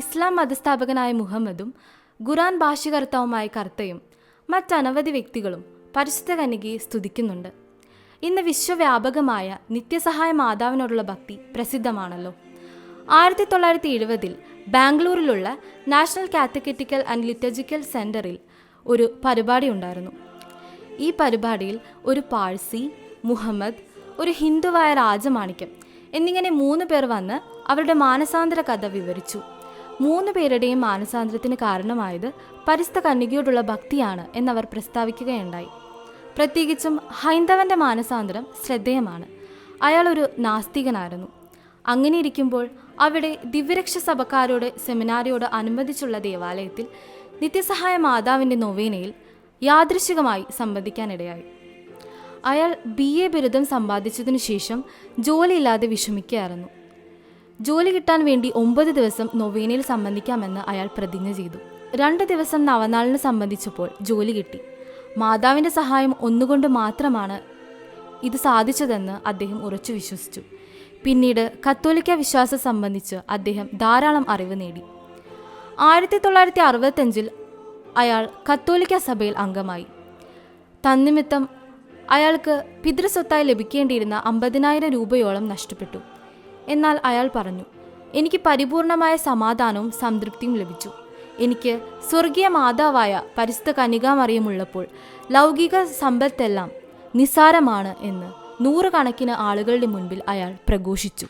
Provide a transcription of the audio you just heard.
ഇസ്ലാം മതസ്ഥാപകനായ മുഹമ്മദും ഖുർആൻ ഭാഷ്യകർത്താവുമായ കർത്തയും മറ്റനവധി വ്യക്തികളും പരിശുദ്ധ കന്യകയെ സ്തുതിക്കുന്നുണ്ട്. ഇന്ന് വിശ്വവ്യാപകമായ നിത്യസഹായ മാതാവിനോടുള്ള ഭക്തി പ്രസിദ്ധമാണല്ലോ. 1970 ബാംഗ്ലൂരിലുള്ള നാഷണൽ കാത്തക്കെറ്റിക്കൽ ആൻഡ് ലിറ്റർജിക്കൽ സെന്ററിൽ ഒരു പരിപാടി ഉണ്ടായിരുന്നു. ഈ പരിപാടിയിൽ ഒരു പാഴ്സി, മുഹമ്മദ്, ഒരു ഹിന്ദുവായ രാജമാണിക്യം എന്നിങ്ങനെ 3 പേർ വന്ന് അവരുടെ മാനസാന്തര കഥ വിവരിച്ചു. 3 പേരുടെയും മാനസാന്തരത്തിന് കാരണമായത് പരിശുദ്ധ കന്യകയോടുള്ള ഭക്തിയാണ് എന്നവർ പ്രസ്താവിക്കുകയുണ്ടായി. പ്രത്യേകിച്ചും ഹൈന്ദവന്റെ മാനസാന്തരം ശ്രദ്ധേയമാണ്. അയാൾ ഒരു നാസ്തികനായിരുന്നു. അങ്ങനെ ഇരിക്കുമ്പോൾ അവിടെ ദിവ്യരക്ഷ സഭക്കാരോട് സെമിനാരിയോട് അനുബന്ധിച്ചുള്ള ദേവാലയത്തിൽ നിത്യസഹായ മാതാവിൻ്റെ നൊവേനയിൽ യാദൃശികമായി സംബന്ധിക്കാനിടയായി. അയാൾ BA ബിരുദം സമ്പാദിച്ചതിനു ശേഷം ജോലിയില്ലാതെ വിഷമിക്കുകയായിരുന്നു. ജോലി കിട്ടാൻ വേണ്ടി 9 ദിവസം നൊവേനയിൽ സംബന്ധിക്കാമെന്ന് അയാൾ പ്രതിജ്ഞ ചെയ്തു. 2 ദിവസം നവനാളിന് സംബന്ധിച്ചപ്പോൾ ജോലി കിട്ടി. മാതാവിൻ്റെ സഹായം ഒന്നുകൊണ്ട് മാത്രമാണ് ഇത് സാധിച്ചതെന്ന് അദ്ദേഹം ഉറച്ചു വിശ്വസിച്ചു. പിന്നീട് കത്തോലിക്ക വിശ്വാസം സംബന്ധിച്ച് അദ്ദേഹം ധാരാളം അറിവ് നേടി. 1965 അയാൾ കത്തോലിക്ക സഭയിൽ അംഗമായി. തന്നിമിത്തം അയാൾക്ക് പിതൃസ്വത്തായി ലഭിക്കേണ്ടിയിരുന്ന 50,000 രൂപയോളം നഷ്ടപ്പെട്ടു. എന്നാൽ അയാൾ പറഞ്ഞു, എനിക്ക് പരിപൂർണമായ സമാധാനവും സംതൃപ്തിയും ലഭിച്ചു. എനിക്ക് സ്വർഗീയ മാതാവായ പരിശുദ്ധ കന്യകാമറിയമുള്ളപ്പോൾ ലൗകിക സമ്പത്തെല്ലാം നിസ്സാരമാണ് എന്ന് 100 കണക്കിന് ആളുകളുടെ മുൻപിൽ അയാൾ പ്രഘോഷിച്ചു.